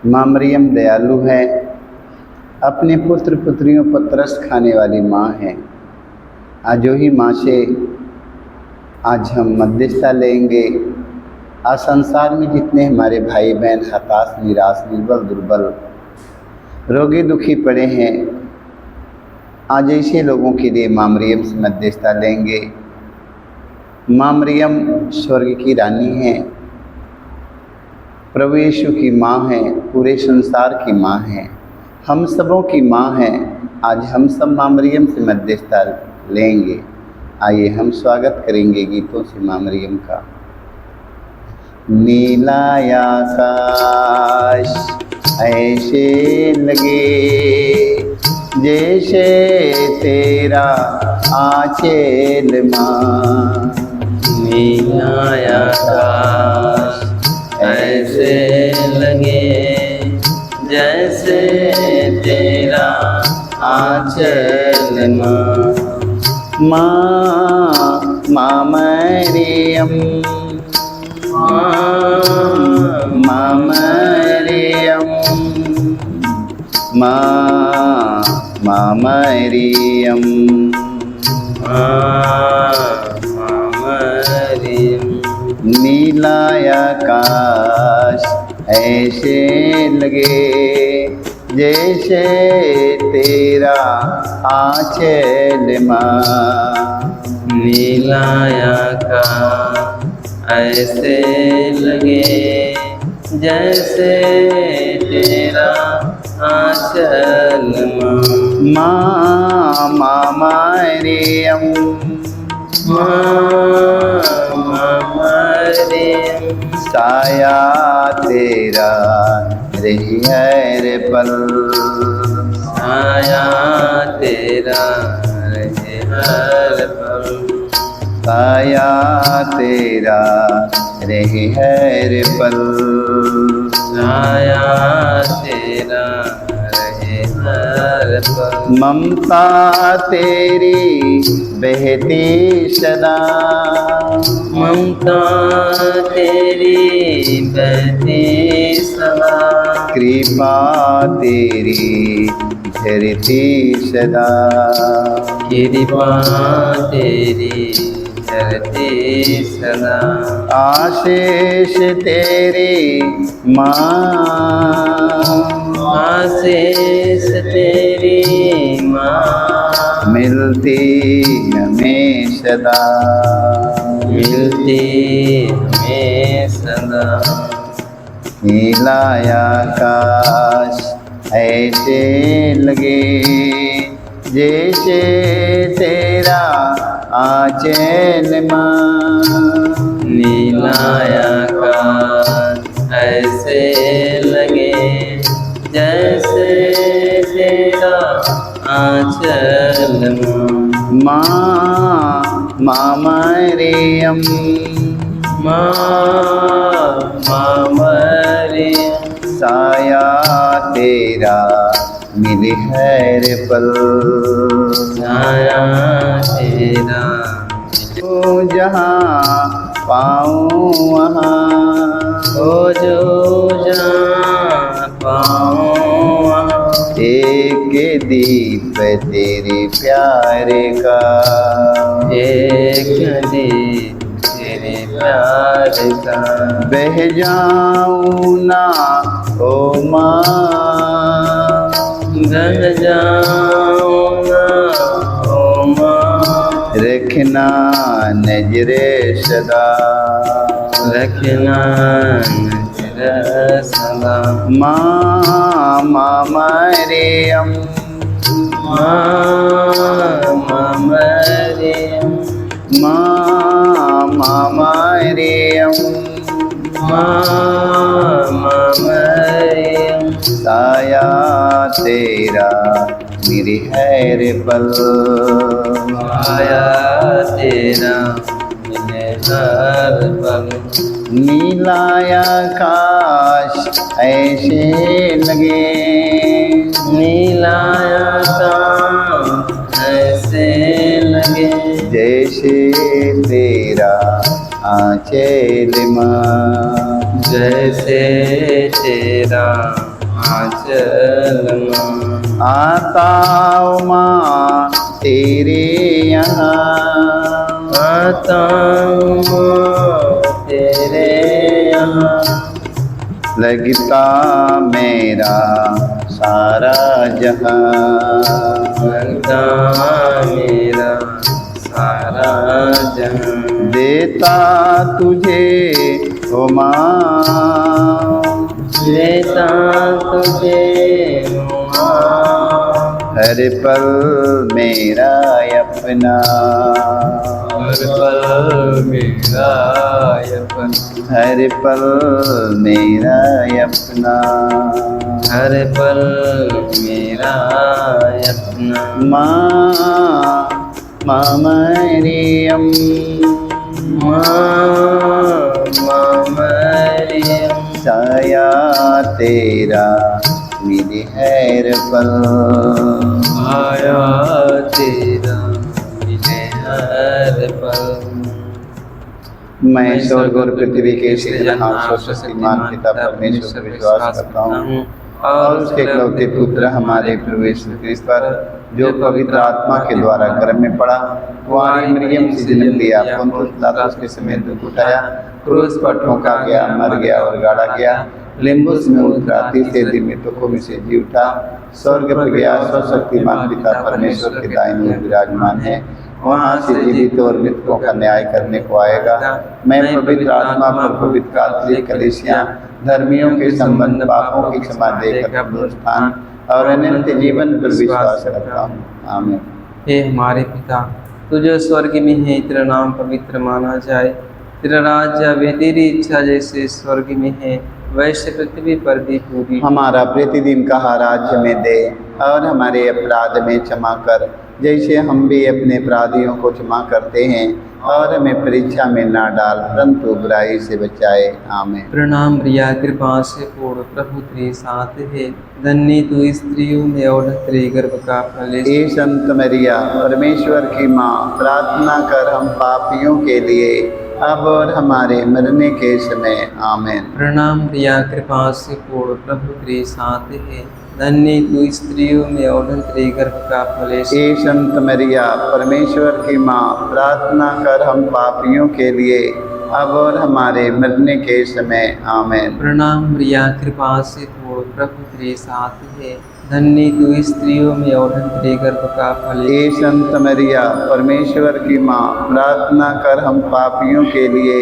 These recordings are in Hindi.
माँ मरियम दयालु है, अपने पुत्र पुत्रियों पर तरस खाने वाली माँ है। आज वही माँ से आज हम मध्यस्थता लेंगे। आज संसार में जितने हमारे भाई बहन हताश, निराश, निर्बल, दुर्बल, रोगी, दुखी पड़े हैं, आज ऐसे लोगों के लिए माँ मरियम से मध्यस्थता लेंगे। माँ मरियम स्वर्ग की रानी है, प्रभु यीशु की माँ है, पूरे संसार की माँ है, हम सबों की माँ है। आज हम सब माँ मरियम से मध्यस्थता लेंगे। आइए हम स्वागत करेंगे गीतों से माँ मरियम का। नीला आकाश ऐसे लगे जैसे तेरा आंचल माँ। नीला आकाश ऐसे लगे जैसे तेरा आंचल माँ मरियम, माँ मरियम, माँ मरियम, नीला आकाश ऐसे लगे जैसे तेरा आंचल माँ। नीला आकाश ऐसे लगे जैसे तेरा आंचल माँ मरियम, माँ मरियम, साया तेरा रही हर पल, साया तेरा रहे हर पल, साया तेरा रहे हर पल, साया तेरा रहे हर पल। ममता तेरी बहती सदा, ममता तेरी बहती सदा, कृपा तेरी झरती सदा, कृपा तेरी झरती सदा, आशीष तेरी माँ, आशीष तेरी माँ, मिलती हमें सदा, मिलती हमें सदा। नीला आकाश ऐसे लगे जैसे तेरा आंचल माँ। नीला आकाश ऐसे लगे जैसे तेरा आंचल माँ मरियम, माँ मरियम, साया तेरा मिले हर पल, साया तेरा तो जहाँ पाऊँ वहाँ, ओ जो जहाँ पाऊँ वहाँ, एक दीप तेरे प्यार का, एक दीप तेरे प्यार का, बह जाऊँ ना ओ माँ, बह जाऊँ ना ओ माँ, रखना नजरे सदा, रखना नजर सदा। माँ मरियम, माँ मरियम, माँ मरियम, माँ मरियम, साया तेरा मेरे हर पल, साया तेरा मिले हर पल। नीला आकाश ऐसे लगे, नीला आकाश ऐसे लगे जैसे तेरा आंचल माँ, जैसे तेरा आंचल माँ। आता हूँ माँ तेरे यहाँ, आता हूँ तेरे यहाँ, लगता मेरा सारा जहाँ, लगता मेरा सारा जहां। देता तुझे ओ माँ, देता तुझे माँ, हर पल मेरा अपना, हर पल मेरा अपन, हर पल मेरा अपना, हर पल मेरा अपना। माँ माँ मरियम, माँ मरियम, साया तेरा मेरे हर पल, आया तेरा मिले हर पल। मैं स्वर्ग और पृथ्वी के सृजनहार सर्वशक्तिमान पिता परमेश्वर पर विश्वास करता हूँ और उसके इकलौते पुत्र हमारे प्रभु यीशु क्रिस्त पर, जो पवित्र आत्मा के द्वारा गर्भ में पड़ा, कुंवारी मरियम से जन्म लिया, पुंतुस पिलातुस के समय दुख उठाया, क्रूस पर ठोका गया, मर गया और गाड़ा गया, लिम्बुस में उतरा, तीसरे दिन मृतकों में से जी उठा, स्वर्ग पर गया, सर्वशक्तिमान पिता परमेश्वर के दाहिने ओर विराजमान है, वहाँ से जीवित और मृतकों का न्याय करने को आएगा। मैं पवित्र आत्मा पर पवित्र कैथोलिक कलीसिया, धर्मियों के संबंध, पापों की क्षमा देकर पुनरुत्थान और अनंत जीवन पर विश्वास करता हूँ। आमीन। हे हमारे पिता, तू जो स्वर्ग में है, तेरा नाम पवित्र माना जाए, तेरा राज्य आवे, तेरी इच्छा जैसे स्वर्ग में है वैसे पृथ्वी पर भी पूरी। हमारा प्रतिदिन का आहार हमें दे और हमारे अपराध में क्षमा कर, जैसे हम भी अपने अपराधियों को क्षमा करते हैं, और हमें परीक्षा में ना डाल परंतु बुराई से बचाए। आमीन। प्रणाम प्रिया, कृपा से पूर्ण, प्रभु तेरे साथ है, धन्य तू स्त्रियों में और तेरे गर्भ का फल। हे संत मरिया, परमेश्वर की माँ, प्रार्थना कर हम पापियों के लिए अब और हमारे मरने के समय। आमीन। प्रणाम प्रिया, कृपा से पूर्ण, प्रभु तेरे साथ है, धन्य तू स्त्रियों में और तेरे गर्भ का फल। हे संत मरिया, परमेश्वर की माँ, प्रार्थना कर हम पापियों के लिए अब और हमारे मरने के समय। आमीन। प्रणाम प्रिया, कृपा से पूर्ण, प्रभु तेरे साथ है, धन्य तू स्त्रियों में और तेरे गर्भ का फल। हे संत मरिया, परमेश्वर की माँ, प्रार्थना कर हम पापियों के लिए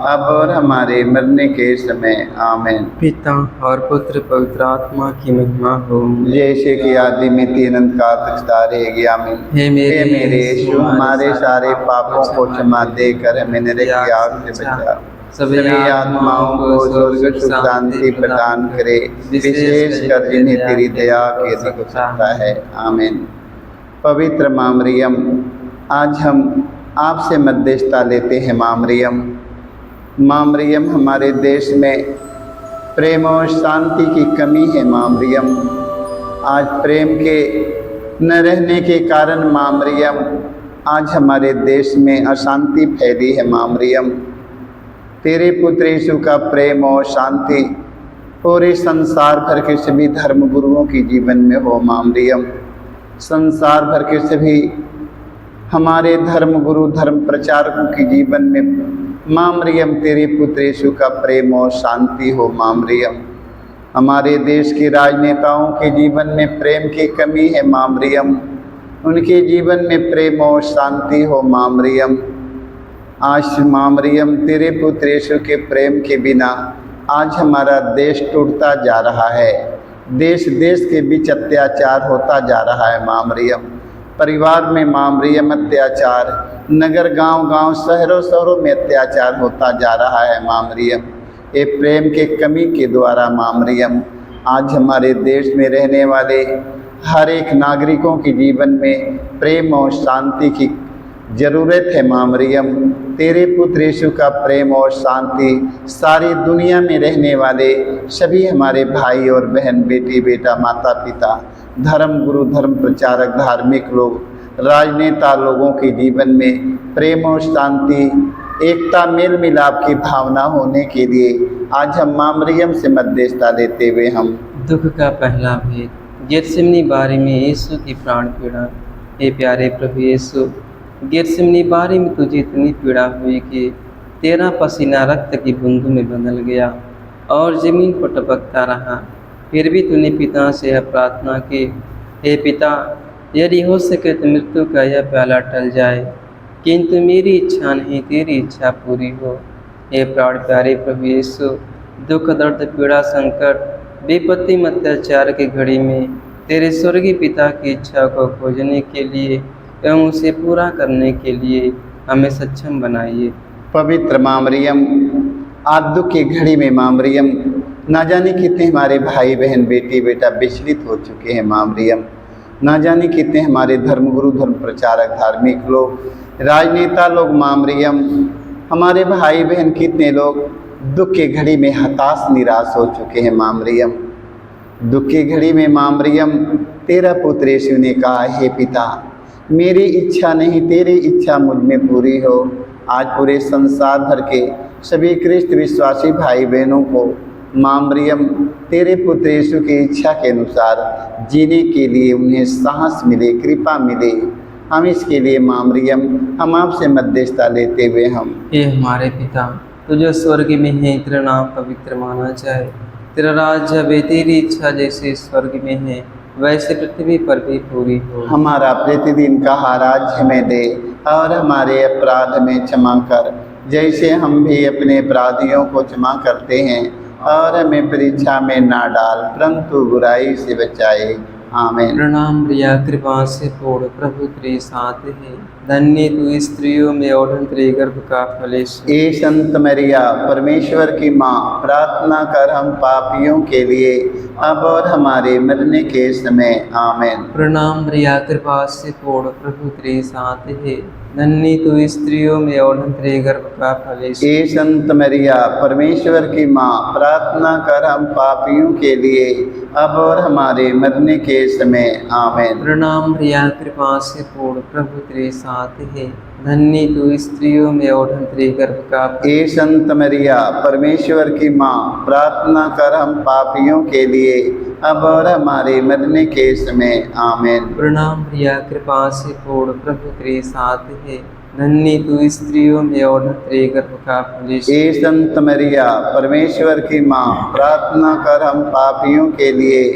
अब और हमारे मरने के समय। आमीन। पिता और पुत्र पवित्र आत्मा की महिमा हो, जैसे कि आदि में अनंत काल तक सदा रहेगी। आमीन। हे मेरे यीशु, हमारे सारे पापों को क्षमा देकर हमें नरक की आग से बचा, सभी आत्माओं को स्वर्ग सुख शांति प्रदान करे, विशेष कर जिन्हें तेरी दया की अधिक आवश्यकता है। आमीन। पवित्र माँ मरियम, आज हम आपसे मध्यस्थता लेते हैं। माँ मरियम, हमारे देश में प्रेम और शांति की कमी है। माँ मरियम, आज प्रेम के न रहने के कारण माँ मरियम, आज हमारे देश में अशांति फैली है। माँ मरियम, तेरे पुत्र यीशु का प्रेम और शांति पूरे संसार भर के सभी धर्म गुरुओं के जीवन में हो। माँ मरियम, संसार भर के सभी हमारे धर्म गुरु, धर्म प्रचारकों के जीवन में माँ मरियम, तेरे पुत्र यीशु का प्रेम और शांति हो। माँ मरियम, हमारे देश के राजनेताओं के जीवन में प्रेम की कमी है। माँ मरियम, उनके जीवन में प्रेम और शांति हो। माँ मरियम, आज माँ मरियम, तेरे पुत्र यीशु के प्रेम के बिना आज हमारा देश टूटता जा रहा है। देश देश के बीच अत्याचार होता जा रहा है। माँ मरियम, परिवार में माँ मरियम अत्याचार, नगर गांव गांव शहरों शहरों में अत्याचार होता जा रहा है। माँ मरियम, ये प्रेम के कमी के द्वारा माँ मरियम, आज हमारे देश में रहने वाले हर एक नागरिकों के जीवन में प्रेम और शांति की ज़रूरत है। माँ मरियम, तेरे पुत्र यीशु का प्रेम और शांति सारी दुनिया में रहने वाले सभी हमारे भाई और बहन, बेटी बेटा, माता पिता, धर्म गुरु, धर्म प्रचारक, धार्मिक लोग, राजनेता लोगों के जीवन में प्रेम और शांति, एकता, मेल मिलाप की भावना होने के लिए आज हम माँ मरियम से मध्यस्थता लेते हुए हम दुख का पहला भेद। गेतसेमनी बारी में यीशु की प्राण पीड़ा। हे प्यारे प्रभु यीशु, गेतसेमनी बारी में तुझे इतनी पीड़ा हुई कि तेरा पसीना रक्त की बूंदों में बदल गया और ज़मीन पर टपकता रहा। फिर भी तूने पिता से यह प्रार्थना की, हे पिता, यदि हो सके तो मृत्यु का यह प्याला टल जाए, किंतु मेरी इच्छा नहीं तेरी इच्छा पूरी हो। हे प्राण प्यारे प्रभु यीशु, दुख दर्द पीड़ा संकट विपत्ति में अत्याचार की घड़ी में तेरे स्वर्गीय पिता की इच्छा को खोजने के लिए एवं उसे पूरा करने के लिए हमें सक्षम बनाइए। पवित्र माँ मरियम, आज दुख की घड़ी में माँ मरियम, ना जाने कितने हमारे भाई बहन बेटी बेटा विचलित हो चुके हैं। माँ मरियम, ना जाने कितने हमारे धर्मगुरु धर्म प्रचारक धार्मिक लोग राजनेता लोग माँ मरियम, हमारे भाई बहन कितने लोग दुख की घड़ी में हताश निराश हो चुके हैं। माँ मरियम, दुख की घड़ी में माँ मरियम, तेरा पुत्र यीशु ने कहा, हे पिता, मेरी इच्छा नहीं तेरी इच्छा मुझ में पूरी हो। आज पूरे संसार भर के सभी ख्रिस्त विश्वासी भाई बहनों को माँ मरियम, तेरे पुत्र यीशु की इच्छा के अनुसार जीने के लिए उन्हें साहस मिले, कृपा मिले। हम इसके लिए माँ मरियम, हम आपसे मध्यस्थता लेते हुए हे हमारे पिता, तुझे स्वर्ग में है, तेरा नाम पवित्र माना जाए, तेरा राज्य आवे, तेरी इच्छा जैसे स्वर्ग में है वैसे पृथ्वी पर भी पूरी हो। हमारा प्रतिदिन का आहार आज हमें दे और हमारे अपराध में क्षमा कर, जैसे हम भी अपने अपराधियों को क्षमा करते हैं, और हमें परीक्षा में ना डाल परंतु बुराई से बचाए। आमीन। प्रणाम प्रिया, कृपा से पूर्ण, प्रभु तेरे साथ है, धन्य तू स्त्रियों में और तेरे गर्भ का फल यीशु। ए संत मरिया, परमेश्वर की माँ, प्रार्थना कर हम पापियों के लिए अब और हमारे मरने के समय। आमीन। प्रणाम प्रिया, कृपा से पूर्ण, प्रभु तेरे साथ है, धन्य तू स्त्रियों में और तेरे गर्भ का फल यीशु। ए संत मरिया, परमेश्वर की माँ, प्रार्थना कर हम पापियों के लिए अब और हमारे मरने के समय। आमीन। प्रणाम प्रिया, कृपा से पूर्ण, प्रभु तेरे साथ है, धन्य तू स्त्रियों में और तेरे गर्भ का फल। ए संत मरिया, परमेश्वर की माँ, प्रार्थना कर हम पापियों के लिए अब और हमारे मरने के समय। आमीन। प्रणाम प्रिया, कृपा से पूर्ण, प्रभु तेरे साथ है, धन्य तू स्त्रियों में और तेरे गर्भ का फल यीशु। ए संत मरिया, परमेश्वर की माँ, प्रार्थना कर हम पापियों के लिए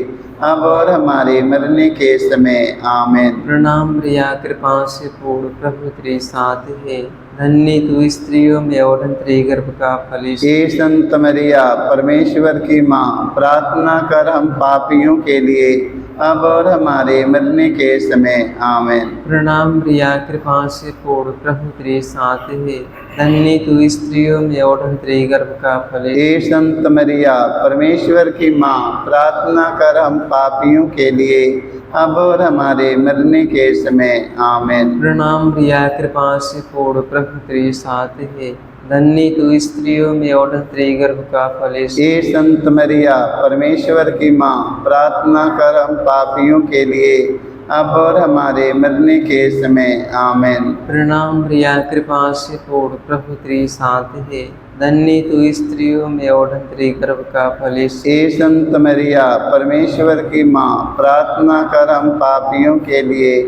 अब और हमारे मरने के समय। आमीन। प्रणाम प्रिया, कृपा से पूर्ण, प्रभु तेरे साथ है, धन्य तू स्त्रियों में और तेरे गर्भ का फल यीशु। ए संत मरिया, परमेश्वर की माँ, प्रार्थना कर हम पापियों के लिए अब और हमारे मरने के समय। आमीन। प्रणाम प्रिया, कृपा से पूर्ण, प्रभु तेरे साथ है, धन्य तू स्त्रियों में और तेरे गर्भ का फल यीशु। ए संत मरिया, परमेश्वर की माँ, प्रार्थना कर हम पापियों के लिए अब और हमारे मरने के समय। आमीन। प्रणाम प्रिया, कृपा से पूर्ण, प्रभु तेरे साथ है, धन्य तू स्त्रियों में और तेरे गर्भ का फल यीशु। ए संत मरिया, परमेश्वर की माँ, प्रार्थना कर हम पापियों के लिए अब और हमारे मरने के समय। आमीन। प्रणाम प्रिया, कृपा से पूर्ण, प्रभु तेरे साथ है, धन्य तू स्त्रियों में और तेरे गर्भ का फल यीशु। ए संत मरिया, परमेश्वर की माँ, प्रार्थना कर हम पापियों के लिए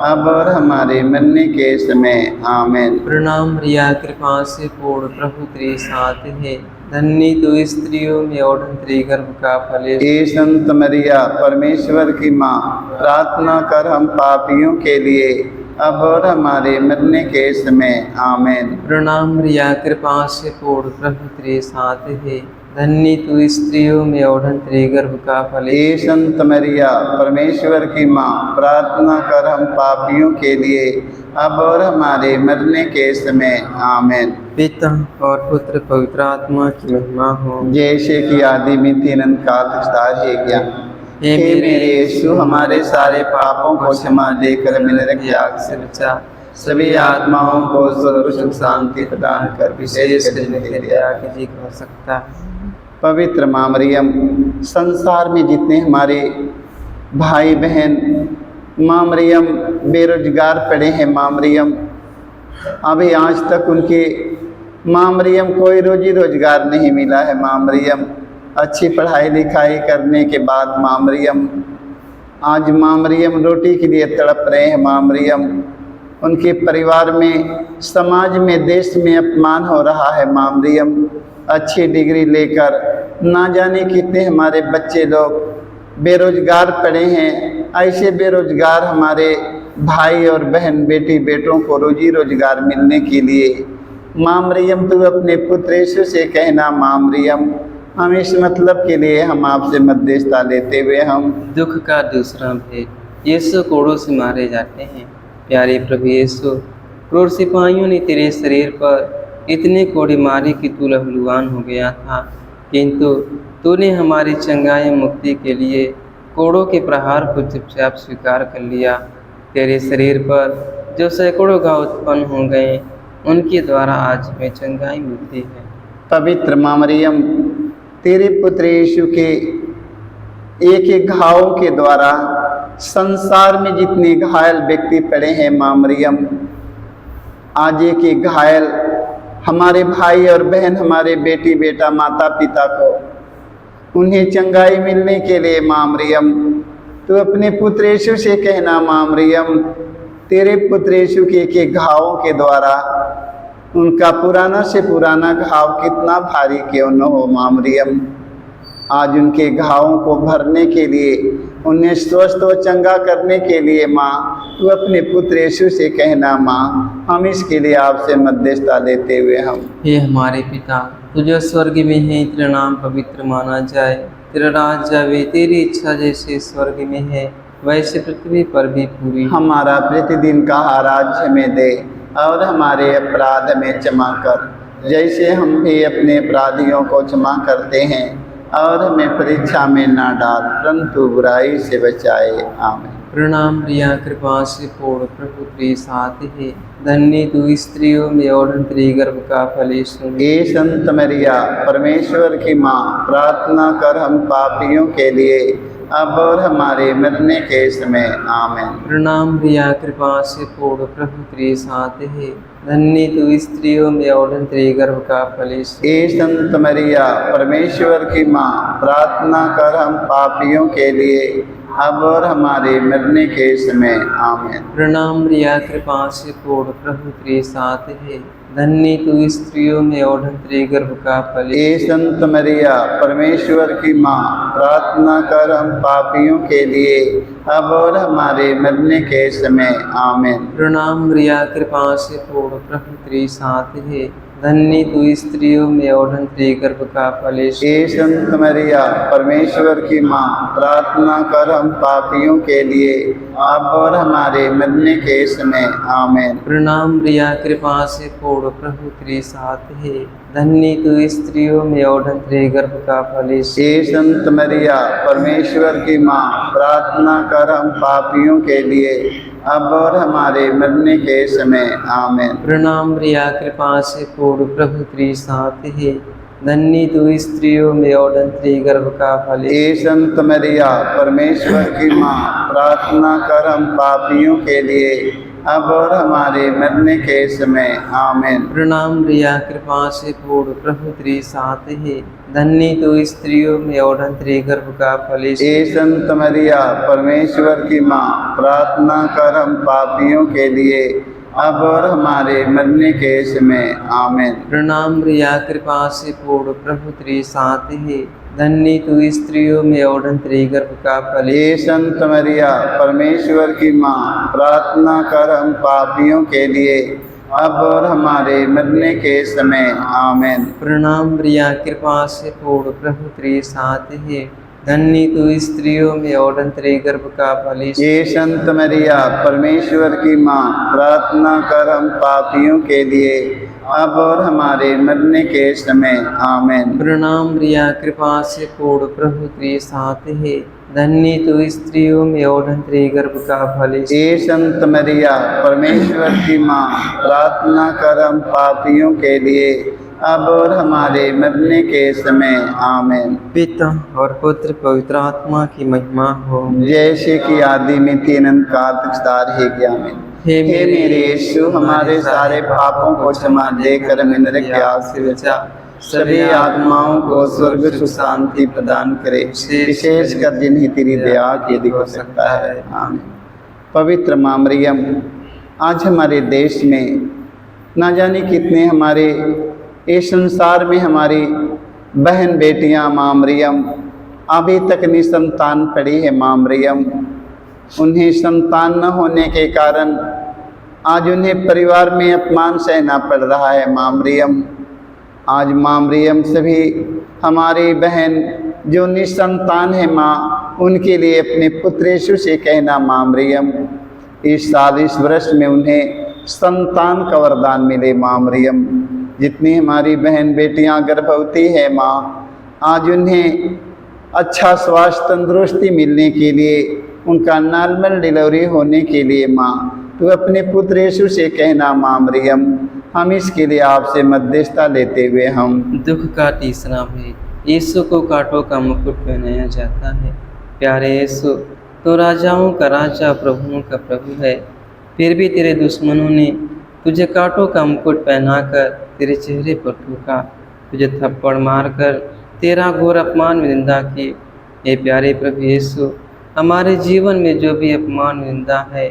अब और हमारे मरने के समय। आमीन। प्रणाम प्रिया, कृपा से पूर्ण, प्रभु तेरे साथ है, धन्य तू स्त्रियों में और तेरे गर्भ का फल यीशु। ए संत मरिया, परमेश्वर की माँ, प्रार्थना कर हम पापियों के लिए अब और हमारे मरने के समय। आमीन। प्रणाम प्रिया, कृपा से पूर्ण, प्रभु तेरे साथ है, धन्य तू स्त्रियों में और तेरे गर्भ का फल ए यीशु। संत मरिया, परमेश्वर की माँ, प्रार्थना कर हम पापियों के लिए अब और हमारे मरने के समय। आमीन। पिता और पुत्र पवित्र आत्मा की महिमा हो, जैसे कि आदि में थी अनंत काल तक है क्या। हे मेरे यीशु, हमारे सारे पापों को क्षमा देकर हमें नरक की आग से बचा, सभी आत्माओं को स्वर्ग सुख शांति प्रदान कर, विशेष करके दया जी हो सकता है। पवित्र माँ मरियम, संसार में जितने हमारे भाई बहन माँ मरियम बेरोजगार पड़े हैं, माँ मरियम अभी आज तक उनके माँ मरियम कोई रोजी रोजगार नहीं मिला है। माँ मरियम अच्छी पढ़ाई लिखाई करने के बाद माँ मरियम, आज माँ मरियम रोटी के लिए तड़प रहे हैं। माँ मरियम, उनके परिवार में, समाज में, देश में अपमान हो रहा है। माँ मरियम, अच्छी डिग्री लेकर ना जाने कितने हमारे बच्चे लोग बेरोजगार पड़े हैं। ऐसे बेरोजगार हमारे भाई और बहन, बेटी बेटों को रोजी रोजगार मिलने के लिए माँ मरियम तू अपने पुत्र यीशु से कहना। माँ मरियम, हम इस मतलब के लिए हम आपसे मध्यस्थता लेते हुए हम दुख का दूसरा भेद। यीशु कोड़ों से मारे जाते हैं। प्यारे प्रभु यीशु, क्रूर सिपाहियों ने तेरे शरीर पर इतने कोड़े मारे कि तू लहूलुहान हो गया था, किंतु तूने हमारी चंगाई मुक्ति के लिए कोड़ों के प्रहार को चुपचाप स्वीकार कर लिया। तेरे शरीर पर जो सैकड़ों घाव उत्पन्न हो गए, उनके द्वारा आज हमें चंगाई मिलती है। पवित्र माँ मरियम, तेरे पुत्र यीशु के एक एक घावों के द्वारा संसार में जितने घायल व्यक्ति पड़े हैं, माँ मरियम, आज एक एक घायल हमारे भाई और बहन, हमारे बेटी बेटा, माता पिता को उन्हें चंगाई मिलने के लिए माँ मरियम तो अपने पुत्र यीशु से कहना। माँ मरियम, तेरे पुत्र यीशु के एक एक घावों के द्वारा उनका पुराना से पुराना घाव कितना भारी क्यों न हो, माँ मरियम, आज उनके घावों को भरने के लिए, उन्हें स्वस्थ व चंगा करने के लिए माँ तू अपने पुत्र यीशु से कहना। माँ, हम इसके लिए आपसे मध्यस्थता लेते हुए हम हे हमारे पिता, तू जो स्वर्ग में है, तेरा नाम पवित्र माना जाए, तेरा राज आवे, तेरी इच्छा जैसे स्वर्ग में है वैसे पृथ्वी पर भी पूरी। हमारा प्रतिदिन का आहार आज हमें दे, और हमारे अपराध में क्षमा कर, जैसे हम भी अपने अपराधियों को क्षमा करते हैं, और हमें परीक्षा में ना डाल, परंतु बुराई से बचाए। आमीन। प्रणाम प्रिया, कृपा से पूर्ण, प्रभु तेरे साथ है, धन्य तू स्त्रियों में और तेरे गर्भ का फल यीशु। हे संत मरिया, परमेश्वर की माँ, प्रार्थना कर हम पापियों के लिए, अब और हमारे मरने के समय। आमीन। प्रणाम प्रिया, कृपा से पूर्ण, प्रभु तेरे साथ है, धन्य तू स्त्रियों में और तेरे गर्भ का फल यीशु। हे संत मरिया, परमेश्वर की माँ, प्रार्थना कर हम पापियों के लिए, अब और हमारे मरने के समय। आमीन। प्रणाम प्रिया, कृपा से पूर्ण, प्रभु तेरे साथ है, धन्य तू स्त्रियों में और तेरे गर्भ का फल। हे संत मरिया, परमेश्वर की माँ, प्रार्थना कर हम पापियों के लिए, अब और हमारे मरने के समय। आमीन। प्रणाम प्रिया, कृपा से पूर्ण, प्रभु तेरे साथ है, धन्य तू स्त्रियों में और तेरे गर्भ का फल। हे संत मरिया, परमेश्वर की माँ, प्रार्थना कर हम पापियों के लिए, अब और हमारे मरने के समय। आमीन। प्रणाम प्रिया, कृपा से पूर्ण, प्रभु तेरे साथ है, धन्य तू स्त्रियों में और तेरे गर्भ का फल। हे संत मरिया, परमेश्वर की माँ, प्रार्थना कर हम पापियों के लिए, अब और हमारे मरने के समय। आमीन। प्रणाम प्रिया, कृपा से पूर्ण, प्रभु तेरे साथ है, धन्य तू स्त्रियों में और तेरे गर्भ का फल। हे संत मरिया, परमेश्वर की माँ, प्रार्थना कर हम पापियों के लिए, अब और हमारे मरने के समय। आमीन। प्रणाम प्रिया, कृपा से पूर्ण, प्रभु तेरे साथ है, धन्य तू स्त्रियों में और तेरे गर्भ का फल। हे संत मरिया, परमेश्वर की माँ, प्रार्थना कर हम पापियों के लिए, अब और हमारे मरने के समय। आमीन। प्रणाम प्रिया, कृपा से पूर्ण, प्रभु तेरे साथ है, धन्य तू स्त्रियों में और तेरे गर्भ का फल। हे संत मरिया, परमेश्वर की माँ, प्रार्थना कर हम पापियों के लिए, अब और हमारे मरने के समय। आमीन। प्रणाम प्रिया, कृपा से पूर्ण, प्रभु तेरे साथ है, धन्य तू स्त्रियों में और तेरे गर्भ का फल। हे संत मरिया, परमेश्वर की माँ, प्रार्थना कर हम पापियों के लिए, अब और हमारे मरने के समय। आमीन। प्रणाम प्रिया, कृपा से पूर्ण, प्रभु तेरे साथ है, धन्य तू स्त्रियों में और तेरे गर्भ का फल। हे संत मरिया, परमेश्वर की माँ, प्रार्थना कर हम पापियों के लिए, अब और हमारे मरने के समय। आमीन। पिता और पुत्र पवित्र आत्मा की महिमा हो, जैसे कि आदि में थी, अनंत काल तक सदा रहेगी। आमीन। हे मेरे यीशु, हमारे सारे पापों को क्षमा देकर हमें नरक की आग से बचा, सभी आत्माओं को स्वर्ग सुख शांति प्रदान करे, विशेषकर जिन्हें तेरी दया की अधिक हो सकता है। आमीन। पवित्र माँ मरियम, आज हमारे देश में ना जाने कितने हमारे इस संसार में हमारी बहन बेटियां माँ मरियम अभी तक निसंतान पड़ी है। माँ मरियम, उन्हें संतान न होने के कारण आज उन्हें परिवार में अपमान सहना पड़ रहा है। माँ मरियम, आज माँ मरियम सभी हमारी बहन जो निसंतान है माँ, उनके लिए अपने पुत्र यीशु से कहना माँ मरियम, इस साल इस वर्ष में उन्हें संतान का वरदान मिले। माँ मरियम, जितनी हमारी बहन बेटियां गर्भवती है माँ, आज उन्हें अच्छा स्वास्थ्य तंदुरुस्ती मिलने के लिए, उनका नॉर्मल डिलीवरी होने के लिए माँ, तू अपने पुत्र यीशु से कहना माँ मरियम, हम इसके लिए आपसे मध्यस्थता लेते हुए हम दुख का तीसरा भेद, यीशु को कांटों का मुकुट पहनाया जाता है। प्यारे यीशु, तो राजाओं का राजा प्रभुओं का प्रभु है, फिर भी तेरे दुश्मनों ने तुझे कांटों का मुकुट पहनाकर तेरे चेहरे पर थूका, तुझे थप्पड़ मारकर तेरा घोर अपमान निंदा की। हे प्यारे प्रभु यीशु, हमारे जीवन में जो भी अपमान निंदा है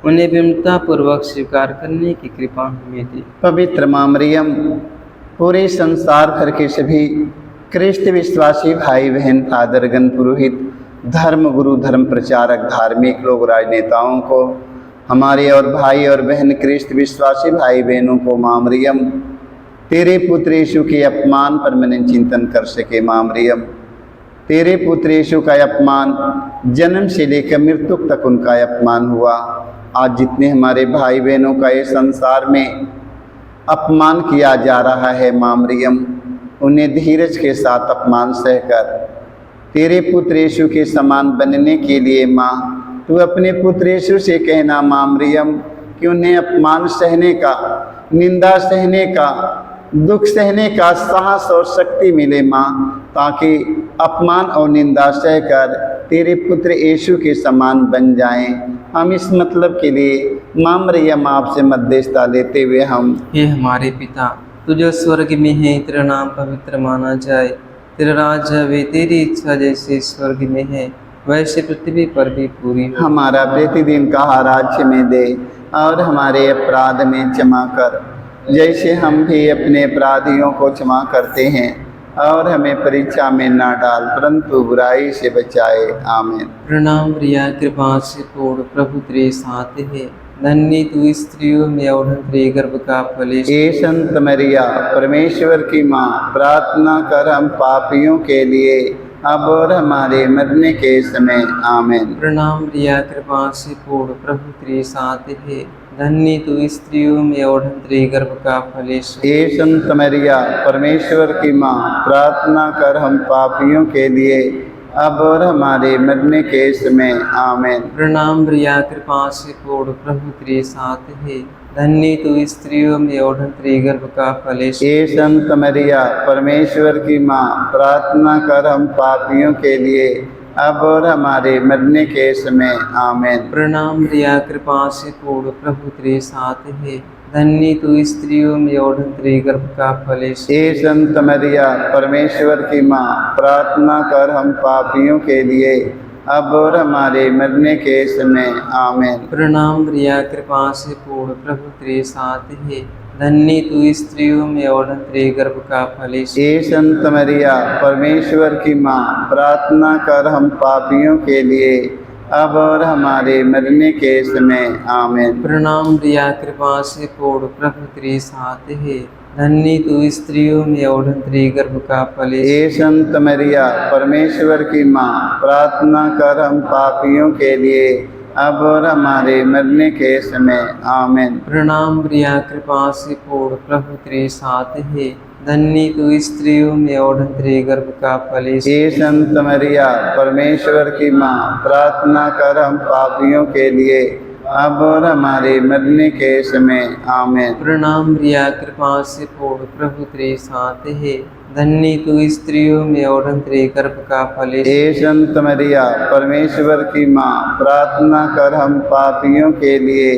उन्हें विनम्रतापूर्वक स्वीकार करने की कृपा हमें दे। पवित्र माँ मरियम, पूरे संसार भर के सभी ख्रिस्त विश्वासी भाई बहन, फादरगण, पुरोहित, धर्म गुरु, धर्म प्रचारक, धार्मिक लोग, राजनेताओं को, हमारे और भाई और बहन ख्रिस्त विश्वासी भाई बहनों को माँ मरियम तेरे पुत्र यीशु के अपमान पर मैंने चिंतन कर सके। माँ मरियम, तेरे पुत्र यीशु का अपमान जन्म से लेकर मृत्यु तक उनका अपमान हुआ। आज जितने हमारे भाई बहनों का इस संसार में अपमान किया जा रहा है माँ मरियम, उन्हें धीरज के साथ अपमान सहकर तेरे पुत्र यीशु के समान बनने के लिए माँ, तू अपने पुत्र यीशु से कहना माँ मरियम कि उन्हें अपमान सहने का, निंदा सहने का, दुख सहने का साहस और शक्ति मिले माँ, ताकि अपमान और निंदा सहकर तेरे पुत्र यीशु के समान बन जाएं। हम इस मतलब के लिए माँ मरियम आपसे मध्यस्थता लेते हुए हम हे हमारे पिता, तू जो स्वर्ग में है, तेरा नाम पवित्र माना जाए, तेरा राज्य आवे, तेरी इच्छा जैसे स्वर्ग में है वैसे पृथ्वी पर भी पूरी हो। हमारा प्रतिदिन का आहार आज हमें दे, और हमारे अपराध में क्षमा कर जैसे हम भी अपने अपराधियों को क्षमा करते हैं, और हमें परीक्षा में ना डाल परंतु बुराई से बचाए। आमीन। प्रणाम प्रिया, कृपा से पूर्ण, प्रभु तेरे साथ है, धन्य तू स्त्रियों में और तेरे गर्भ का फल। हे संत मरिया, परमेश्वर की माँ, प्रार्थना कर हम पापियों के लिए अब और हमारे मरने के समय। आमीन। प्रणाम प्रिया, कृपा से पूर्ण, प्रभु तेरे साथ है, धन्य तू स्त्रियों में और तेरे गर्भ का फल। हे संत मरिया, परमेश्वर की माँ, प्रार्थना कर हम पापियों के लिए अब और हमारे मरने के समय। आमीन। प्रणाम प्रिया, कृपा से पूर्ण, प्रभु तेरे साथ है, धन्य तू स्त्रियों में और तेरे गर्भ का फल। हे संत मरिया, परमेश्वर की माँ, प्रार्थना कर हम पापियों के लिए अब और हमारे मरने के समय। आमीन। प्रणाम प्रिया, कृपा से पूर्ण, प्रभु तेरे साथ है, धन्य तू स्त्रियों में और तेरे गर्भ का फल। हे संत मरिया, परमेश्वर की माँ, प्रार्थना कर हम पापियों के लिए अब और हमारे मरने के समय। आमीन। प्रणाम प्रिया, कृपा से पूर्ण, प्रभु तेरे साथ है, धन्य तू स्त्रियों में और तेरे गर्भ का फल। हे संत मरिया, परमेश्वर की माँ, प्रार्थना कर हम पापियों के लिए अब और हमारे मरने के समय। आमीन। प्रणाम प्रिया, कृपा से पूर्ण, प्रभु तेरे साथ है, धन्य तू स्त्रियों में और तेरे गर्भ का फल। हे संत मरिया, परमेश्वर की माँ, प्रार्थना कर हम पापियों के लिए अब और हमारे मरने के समय। आमीन। प्रणाम प्रिया, कृपा से पूर्ण, प्रभु तेरे साथ है, धन्य तू स्त्रियों में और तेरे गर्भ का फल। हे संत मरिया, परमेश्वर की माँ, प्रार्थना कर हम पापियों के लिए अब और हमारे मरने के समय। आमीन। प्रणाम प्रिया, कृपा से पूर्ण, प्रभु तेरे साथ है, धन्य तू स्त्रियों में और तेरे गर्भ का फल। हे संत मरिया, परमेश्वर की माँ, प्रार्थना कर हम पापियों के लिए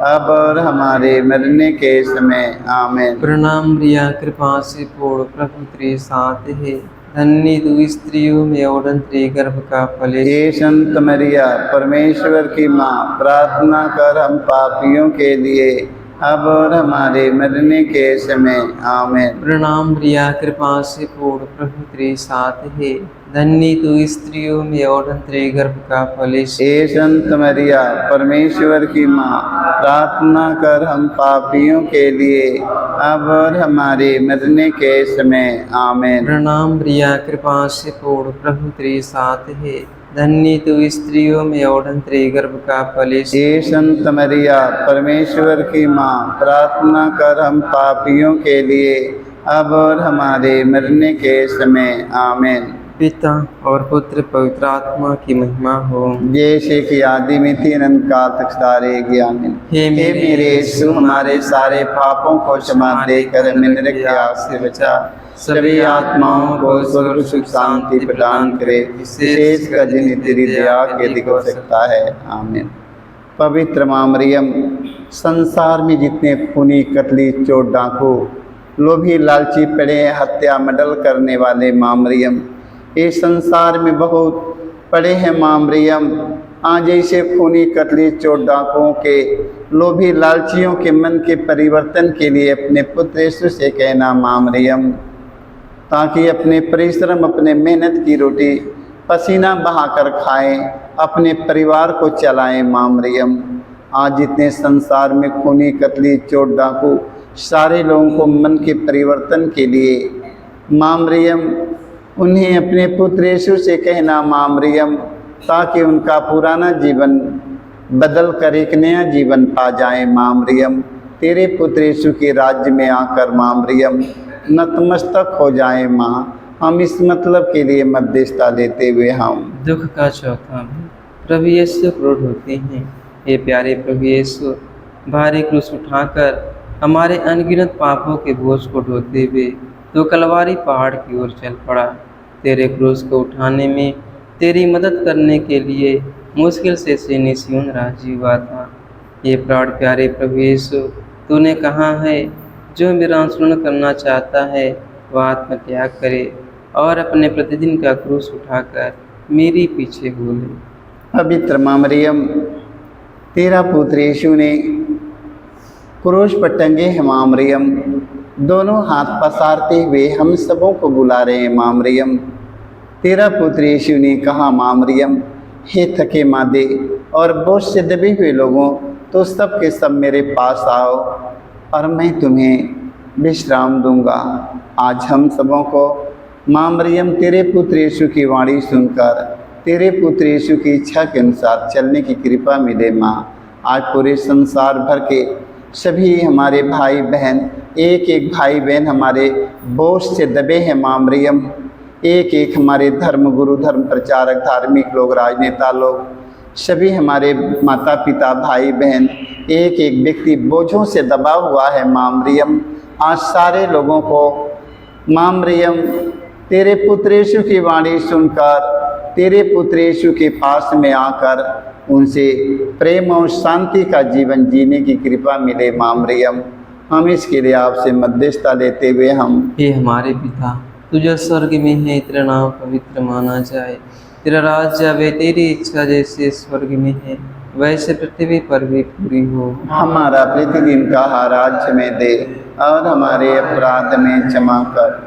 अब और हमारे मरने के समय आमीन। प्रणाम मरिया, कृपा से पूर्ण, प्रभु तेरे साथ है, धन्य तू स्त्रियों में और तेरे गर्भ का फल हे संत मरिया, परमेश्वर की माँ, प्रार्थना कर हम पापियों के लिए अब और हमारे मरने के समय आमीन। प्रणाम मरिया, कृपा से पूर्ण, प्रभु तेरे साथ है, धन्य तू स्त्रियों में और तेरे गर्भ का फल हे संत मरिया, परमेश्वर की माँ, प्रार्थना कर हम पापियों के लिए अब और हमारे मरने के समय आमीन। प्रणाम मरिया, कृपा से पूर्ण, प्रभु तेरे साथ है, धन्य तू स्त्रियों में और तेरे गर्भ का फल हे संत मरिया, परमेश्वर की माँ, प्रार्थना कर हम पापियों के लिए अब और हमारे मरने के समय आमीन। पिता और पुत्र पवित्र आत्मा की महिमा हो। जैसे कि आदि में थी अनंत काल तक सारे ज्ञान। हे मेरे यीशु, हमारे सारे पापों को क्षमा देकर हमें नरक की आग से बचा, सभी आत्माओं को स्वर्ग सुख शांति प्रदान करे, विशेष कर जिन्हें तेरी दया के अधिक हो सकता है आमीन। पवित्र माँ मरियम, संसार में जितने खूनी, कतली, चोर, डाकू, लोभी, लालची पड़े, हत्या, मर्डर करने वाले माँ मरियम, इस संसार में बहुत पड़े हैं माँ मरियम। आज ऐसे खूनी, कतली, चोर, डाकुओं के, लोभी, लालचियों के मन के परिवर्तन के लिए अपने पुत्र यीशु से कहना माँ मरियम, ताकि अपने परिश्रम, अपने मेहनत की रोटी पसीना बहाकर खाएं, अपने परिवार को चलाएं माँ मरियम। आज जितने संसार में खूनी, कतली, चोर, डाकू, सारे लोगों को मन के परिवर्तन के लिए माँ मरियम, उन्हें अपने पुत्र यीशु से कहना माँ मरियम, ताकि उनका पुराना जीवन बदल कर एक नया जीवन पा जाए माँ मरियम। तेरे पुत्र यीशु के राज्य में आकर माँ मरियम नतमस्तक हो जाए माँ। हम इस मतलब के लिए मध्यस्थता लेते हुए हम दुख का चौथा भाग, प्रभु यीशु क्रोध होते हैं। हे प्यारे प्रभु यीशु, भारी क्रूस उठाकर हमारे अनगिनत पापों के बोझ को ढोते हुए तो कलवारी पहाड़ की ओर चल पड़ा। तेरे क्रूस को उठाने में तेरी मदद करने के लिए मुश्किल से सियोन राजी हुआ था। ये प्राण प्यारे प्रभु यीशु, तूने कहा है, जो मेरा अनुसरण करना चाहता है वह आत्मत्याग करे और अपने प्रतिदिन का क्रूस उठाकर मेरे पीछे हो ले। पवित्र माँ मरियम, तेरा पुत्र यीशु ने क्रूस पर टंगे हैं माँ मरियम, दोनों हाथ पसारते हुए हम सबों को बुला रहे हैं माँ मरियम। तेरा पुत्र यीशु ने कहा माँ मरियम, हे थके मादे और बोझ से दबे हुए लोगों, तो सब के सब मेरे पास आओ और मैं तुम्हें विश्राम दूंगा। आज हम सबों को माँ मरियम तेरे पुत्र यीशु की वाणी सुनकर तेरे पुत्र यीशु की इच्छा के अनुसार चलने की कृपा मिले माँ। आज पूरे संसार भर के सभी हमारे भाई बहन, एक एक भाई बहन हमारे बोझ से दबे हैं माँ मरियम। एक एक हमारे धर्म गुरु, धर्म प्रचारक, धार्मिक लोग, राजनेता लोग, सभी हमारे माता पिता, भाई बहन, एक एक व्यक्ति बोझों से दबा हुआ है माँ मरियम। आज सारे लोगों को माँ मरियम तेरे पुत्र यीशु की वाणी सुनकर तेरे पुत्र यीशु के पास में आकर उनसे प्रेम और शांति का जीवन जीने की कृपा मिले माँ मरियम। हम इसके लिए आपसे मध्यस्थता लेते हुए हम हे हमारे पिता, तू जो स्वर्ग में है, तेरा नाम पवित्र माना जाए, तेरा राज्य आवे, तेरी इच्छा जैसे स्वर्ग में है वैसे पृथ्वी पर भी पूरी हो। हमारा प्रतिदिन का आहार आज हमें दे और हमारे अपराध में क्षमा कर,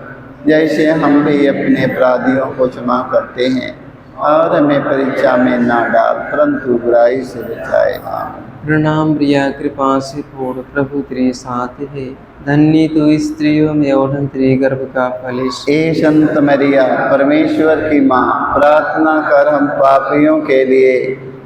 जैसे हम भी अपने अपराधियों को क्षमा करते हैं, और हमें परीक्षा में ना डाल परंतु बुराई से बचाए आमीन। प्रणाम प्रिया, कृपा से पूर्ण, प्रभु तेरे साथ है, धन्य तू स्त्रियों में और तेरे गर्भ का फल यीशु। हे संत मरिया, परमेश्वर की माँ, प्रार्थना कर हम पापियों के लिए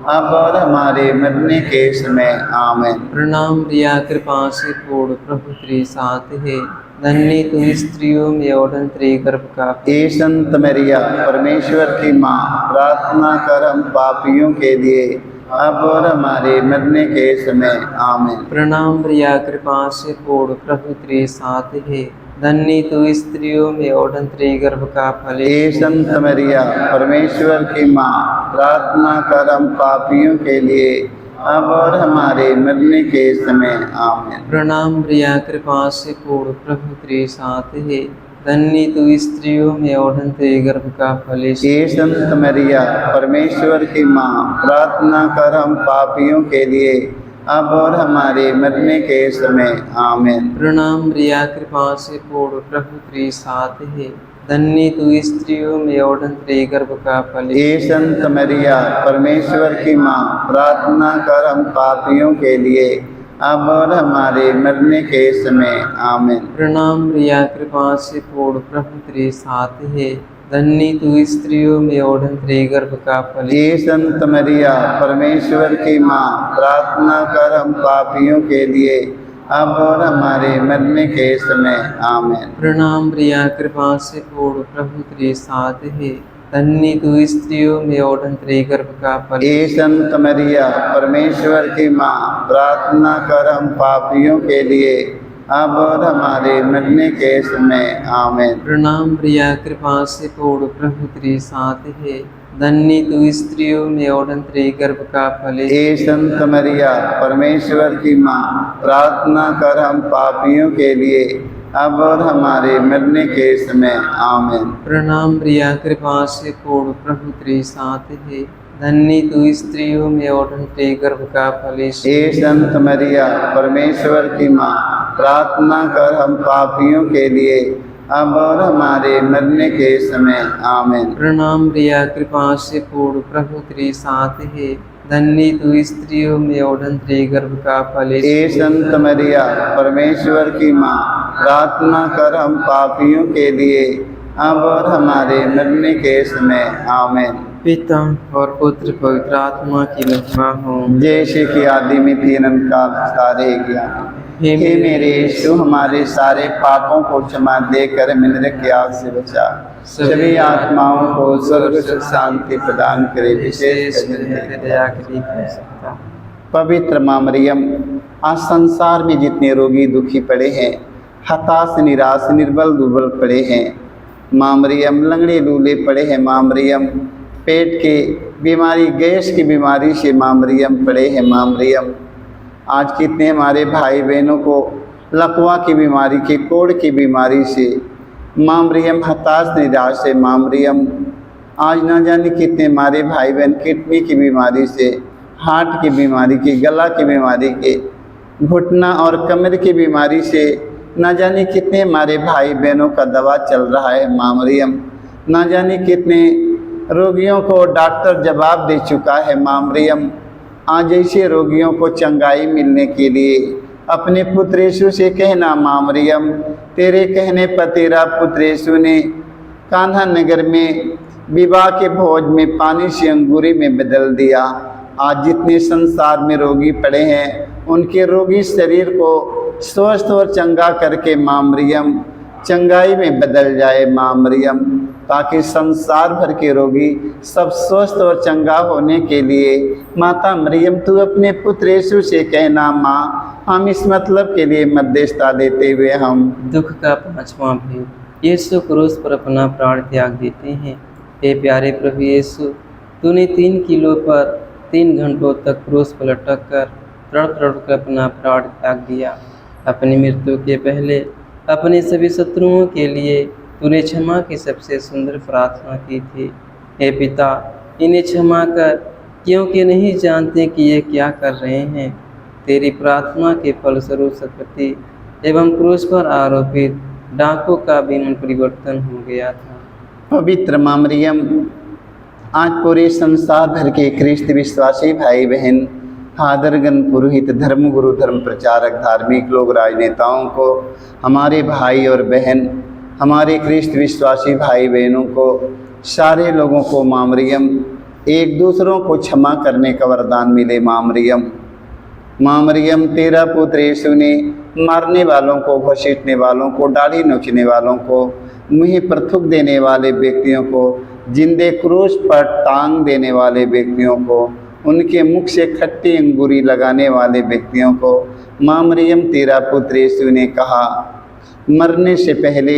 अब और हमारे मरने के समय आमीन। प्रणाम प्रिया, कृपा से पूर्ण, प्रभु तेरे साथ है, धन्य तू स्त्रियों में और तेरे गर्भ का फल। हे संत मरिया, परमेश्वर की माँ, प्रार्थना कर हम पापियों के लिए अब और हमारे मरने के समय आमीन। प्रणाम प्रिया, कृपा से पूर्ण, प्रभु तेरे साथ है, धन्य तू स्त्रियों में और तेरे गर्भ का फल। हे संत मरिया, परमेश्वर की माँ, प्रार्थना कर हम पापियों के लिए अब और हमारे मरने के समय आमीन। प्रणाम प्रिया कृपा से पूर्ण प्रभु तेरे साथ है, धन्य तू स्त्रियों में और तेरे गर्भ का फल यीशु। ये संत मरिया परमेश्वर की माँ, प्रार्थना कर हम पापियों के लिए अब और हमारे मरने के समय आमीन। प्रणाम प्रिया कृपा से पूर्ण प्रभु तेरे साथ है, धन्य तू स्त्रियों में और तेरे गर्भ का फल यीशु। ये संत मरिया परमेश्वर की माँ, प्रार्थना कर हम पापियों के लिए अब और हमारे मरने के समय आमीन। प्रणाम प्रिया कृपा से पूर्ण प्रभु तेरे साथ है, धन्य तू स्त्रियों में और तेरे गर्भ का फल यीशु। ये संत मरिया परमेश्वर की माँ, प्रार्थना कर हम पापियों के लिए अब और हमारे मरने के समय आमीन। प्रणाम प्रिया कृपा से पूर्ण प्रभु तेरे साथ है, धन्य तू स्त्रियों में और तेरे गर्भ का फल ये यीशु। संत मरिया परमेश्वर की माँ, प्रार्थना कर हम पापियों के लिए अब और हमारे मरने के समय आमीन। प्रणाम प्रिया कृपा से पूर्ण प्रभु तेरे साथ है, धन्य तू स्त्रियों में और तेरे गर्भ का फल यीशु। ये संत मरिया परमेश्वर की माँ, प्रार्थना कर हम पापियों के लिए अब और हमारे मरने के समय आमीन। प्रणाम प्रिया कृपा से पूर्ण प्रभु तेरे साथ है, धन्य तू स्त्रियों में और तेरे गर्भ का फल यीशु। ये संत मरिया परमेश्वर की माँ, प्रार्थना कर हम पापियों के लिए अब और हमारे मरने के समय आमीन। प्रणाम प्रिया कृपा से पूर्ण प्रभु तेरे साथ है, धन्य तू स्त्रियों में और तेरे गर्भ का फल यीशु। ये संत मरिया परमेश्वर की माँ, प्रार्थना कर हम पापियों के लिए अब और हमारे मरने के समय आमीन। पिता और पुत्र पवित्र आत्मा की महिमा हो। जैसे कि आदि में थी अनंत काल सारे ज्ञान। हे मेरे यीशु, हमारे सारे पापों को क्षमा देकर नरक की आग से बचा, सभी आत्माओं को स्वर्ग सुख शांति प्रदान करे। विशेष दया करी कर सकता। पवित्र माँ मरियम, आज संसार में जितने रोगी दुखी पड़े हैं, हताश निराश निर्बल दुर्बल पड़े हैं, माँ मरियम लंगड़े लूले पड़े हैं, माँ मरियम पेट के बीमारी गैस की बीमारी से माँ मरियम पड़े हैं, माँ मरियम आज कितने हमारे भाई बहनों को लकवा की बीमारी की कोढ़ की बीमारी से माँ मरियम हताश निराश है, माँ मरियम आज ना जाने कितने हमारे भाई बहन किडनी की बीमारी से, हार्ट की बीमारी की, गला की बीमारी के, घुटना और कमर की बीमारी से ना जाने कितने हमारे भाई बहनों का दवा चल रहा है, माँ मरियम ना जाने कितने रोगियों को डॉक्टर जवाब दे चुका है, माँ मरियम आज ऐसे रोगियों को चंगाई मिलने के लिए अपने पुत्र यीशु से कहना, माँ मरियम तेरे कहने पर तेरा पुत्र यीशु ने कान्हा नगर में विवाह के भोज में पानी से अंगूरी में बदल दिया। आज जितने संसार में रोगी पड़े हैं उनके रोगी शरीर को स्वस्थ और चंगा करके माँ मरियम चंगाई में बदल जाए, माँ मरियम ताकि संसार भर के रोगी सब स्वस्थ और चंगा होने के लिए माता मरियम तू अपने पुत्र यीशु से कहना, माँ हम इस मतलब के लिए मध्यस्थता देते हुए हम दुख का पांचवा भेद। यीशु क्रूस पर अपना प्राण त्याग देते हैं। हे प्यारे प्रभु यीशु, तूने 3 किलो पर 3 घंटों तक क्रूस पर लटक कर तड़प कर अपना प्राण त्याग दिया। अपनी मृत्यु के पहले अपने सभी शत्रुओं के लिए तूने क्षमा की सबसे सुंदर प्रार्थना की थी। हे पिता, इन्हें क्षमा कर, क्योंकि नहीं जानते कि ये क्या कर रहे हैं। तेरी प्रार्थना के फलस्वरूप सतपति एवं क्रूस पर आरोपित डाकू का भी मन परिवर्तन हो गया था। पवित्र माँ मरियम, आज पूरे संसार भर के ख्रिस्त विश्वासी भाई बहन, फादरगण, पुरोहित, धर्म गुरु, धर्म प्रचारक, धार्मिक लोग, राजनेताओं को, हमारे भाई और बहन, हमारे ख्रिस्त विश्वासी भाई बहनों को, सारे लोगों को माँ मरियम एक दूसरों को क्षमा करने का वरदान मिले। माँ मरियम तेरा पुत्र यीशु ने मारने वालों को, घसीटने वालों को, दाढ़ी नोचने वालों को, मुँह पर थूक देने वाले व्यक्तियों को, जिंदे क्रूस पर टांग देने वाले व्यक्तियों को, उनके मुख से खट्टी अंगूरी लगाने वाले व्यक्तियों को माँ मरियम तेरा पुत्र यीशु ने कहा, मरने से पहले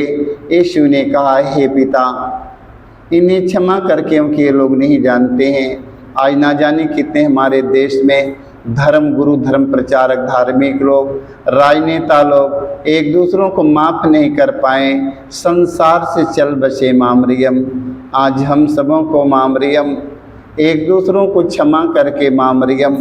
यीशु ने कहा, हे पिता इन्हें क्षमा कर, क्योंकि ये लोग नहीं जानते हैं। आज ना जाने कितने हमारे देश में धर्म गुरु, धर्म प्रचारक, धार्मिक लोग, राजनेता लोग एक दूसरों को माफ़ नहीं कर पाए, संसार से चल बसे माँ मरियम। आज हम सबों को माँ मरियम एक दूसरों को क्षमा करके माँ मरियम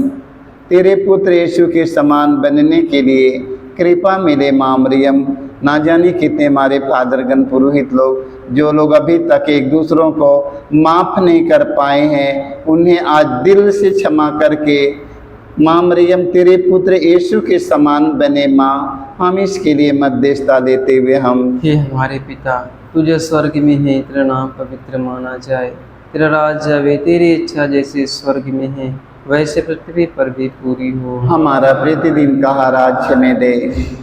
तेरे पुत्र यीशु के समान बनने के लिए कृपा मिले माँ मरियम। ना जाने कितने हमारे फादरगण, पुरोहित लोग, जो लोग अभी तक एक दूसरों को माफ़ नहीं कर पाए हैं, उन्हें आज दिल से क्षमा करके माँ मरियम तेरे पुत्र यीशु के समान बने माँ। हम इसके लिए मध्यस्थता देते हुए हम हे हमारे पिता, तुझे स्वर्ग में है, तेरा नाम पवित्र माना जाए, तेरा राज्य आवे, तेरी इच्छा जैसे स्वर्ग में है वैसे पृथ्वी पर भी पूरी हो। हमारा प्रतिदिन का आहार में दे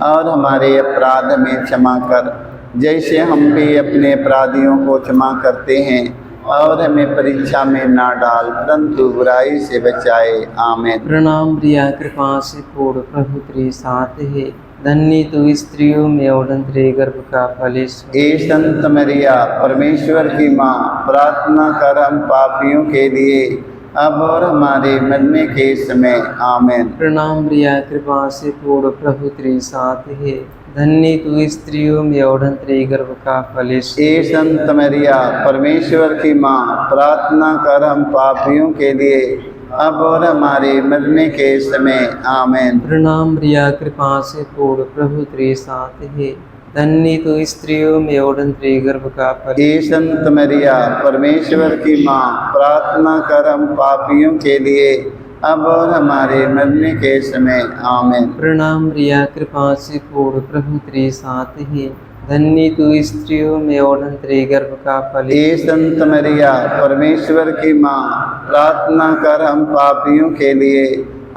और हमारे अपराध में क्षमा कर, जैसे हम भी अपने अपराधियों को क्षमा करते हैं, और हमें परीक्षा में ना डाल परंतु बुराई से बचाए। आमीन। प्रणाम प्रिया, कृपा से पूर्ण, प्रभु तेरे साथ है, धन्य तू स्त्रियों में और तेरे गर्भ का फल यीशु। ए संत मरिया, परमेश्वर की माँ, प्रार्थना कर हम पापियों के लिए अब और हमारे मरने के समय। आमीन। प्रणाम प्रिया, कृपा से पूर्ण, प्रभु तेरे साथ है, धन्य तू स्त्रियों में और तेरे गर्भ का फल यीशु। ए संत मरिया, परमेश्वर की माँ, प्रार्थना कर हम पापियों के लिए अब और हमारे मरने के समय। आमीन। प्रणाम प्रिया, कृपा से पूर्ण, प्रभु तेरे साथ है, धन्य तू स्त्रियों में और तेरे गर्भ का फल। हे संत मरिया, परमेश्वर की माँ, प्रार्थना कर हम पापियों के लिए अब और हमारे मरने के समय। आमीन। प्रणाम प्रिया, कृपा से पूर्ण, प्रभु तेरे साथ है, धन्य तू स्त्रियों में और तेरे गर्भ का फल। हे संत मरिया, परमेश्वर की माँ, प्रार्थना कर हम पापियों के लिए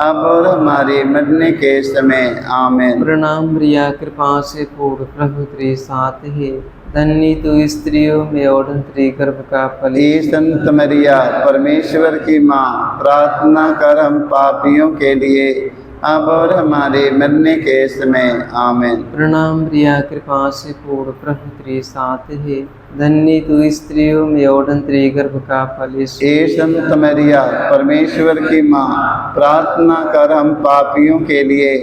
अब और हमारे मरने के समय। आमीन। प्रणाम प्रिया, कृपा से पूर्ण, प्रभु तेरे साथ है, धन्य तू स्त्रियों में और तेरे गर्भ का फल। हे संत मरिया, परमेश्वर की माँ, प्रार्थना कर हम पापियों के लिए अब और हमारे मरने के समय। आमीन। प्रणाम प्रिया, कृपा से पूर्ण, प्रभु तेरे साथ है, धन्य तू स्त्रियों में और तेरे गर्भ का फल यीशु। हे संत मरिया, परमेश्वर की माँ, प्रार्थना कर हम पापियों के लिए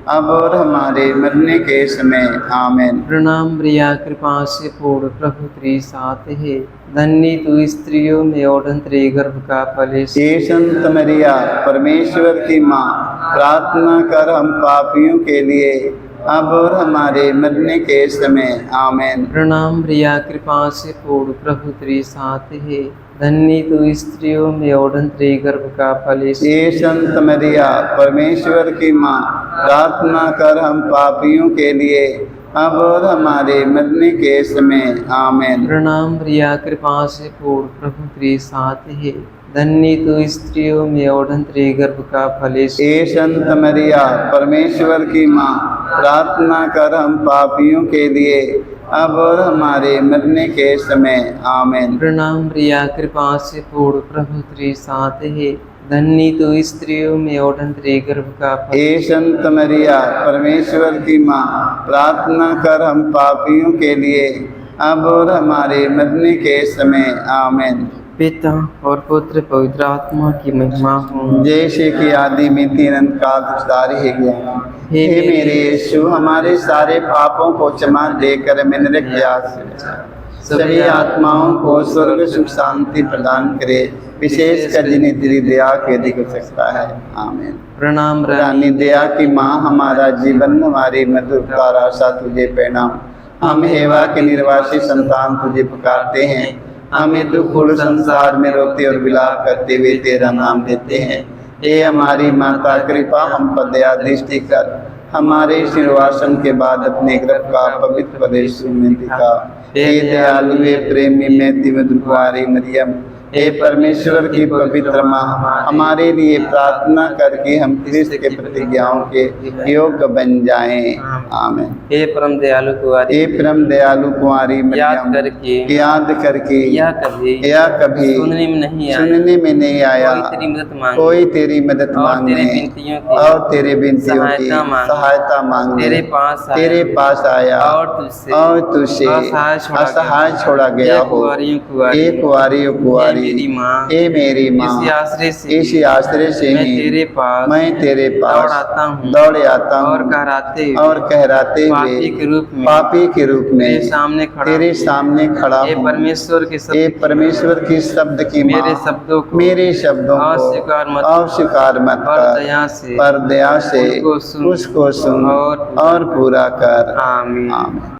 अब और हमारे मरने के समय। आमीन। प्रणाम प्रिया, कृपा से पूर्ण, प्रभु तेरे साथ है, धन्य तू स्त्रियों में और तेरे गर्भ का फल यीशु। हे संत मरिया, परमेश्वर की माँ, प्रार्थना कर हम पापियों के लिए अब और हमारे मरने के समय। आमीन। प्रणाम प्रिया, कृपा से पूर्ण, प्रभु तेरे साथ है, धन्य तू स्त्रियों में और तेरे गर्भ का फल यीशु। हे संत मरिया, परमेश्वर की माँ, प्रार्थना कर हम पापियों के लिए अब और हमारे मरने के समय। आमीन। प्रणाम प्रिया, कृपा से पूर्ण, प्रभु तेरे साथ है, धन्य तू स्त्रियों में और तेरे गर्भ का फल यीशु। हे संत मरिया, परमेश्वर की माँ, प्रार्थना कर हम पापियों के लिए अब और हमारे मरने के समय। आमीन। प्रणाम प्रिया, कृपा से पूर्ण, प्रभु तेरे साथ है, धन्य तू स्त्रियों में और तेरे गर्भ का फल। हे संत मरिया, परमेश्वर की माँ, प्रार्थना कर हम पापियों के लिए अब और हमारे मरने के समय। आमीन। पिता और पुत्र पवित्र आत्मा की महिमा हो, जैसे कि आदि में अनंत काल तुझदारी है गया। हे मेरे यीशु, हमारे सारे पापों को क्षमा देकर हमें नरक की आग से बचा। सभी आत्माओं को स्वर्ग सुख शांति प्रदान करे, विशेषकर जिन्हें तेरी दया के अधिक हो सकता है। आमीन। प्रणाम रानी दया की माँ, हमारा जीवन, हमारी मधुर आशा तुझे प्रणाम। हम हेवा के निर्वासी संतान तुझे पुकारते हैं, हमें दुखपूर्ण संसार में रोते और विलाप करते हुए तेरा नाम देते हैं। हे हमारी माता, कृपा हम पर दया दृष्टि कर, हमारे निर्वासन के बाद अपने गर्भ का पवित्र प्रदेश में दिखा। हे दयालु, हे प्रेमी, मैं मधुर कुंवारी मरियम, हे परमेश्वर की पवित्र माँ, हमारे लिए प्रार्थना करके हम क्रिस्त के प्रतिज्ञाओं के योग्य बन जाएं। आमीन। हे परम दयालु कुंवारी, हे परम दयालु कुंवारी मरियम, याद करके या कभी सुनने में नहीं आया कोई तेरी मदद मांगने और तेरे बिनतियों की सहायता मांगने तेरे पास आया और तुझसे असहाय छोड़ा गया हो। हे कुंवारी मेरी माँ, ए मेरी माँ, इसी आश्रय से इसी आश्रय से मैं ही तेरे पास मैं तेरे पास दौड़ आता हूँ दौड़ आता और हूँ कहराते और हुए कहराते पापी हुए के रूप में पापी के रूप में तेरे सामने खड़ा तेरे हूँ। सामने खड़ा हे हूँ। परमेश्वर के ए शब्द परमेश्वर की शब्द की मेरे माँ, शब्दों को मेरे शब्दों को अस्वीकार मत अस्वीकार मत पर कर, दया से पर दया से उनको सुन उसको सुन और और पूरा कर। आमीन। आमीन।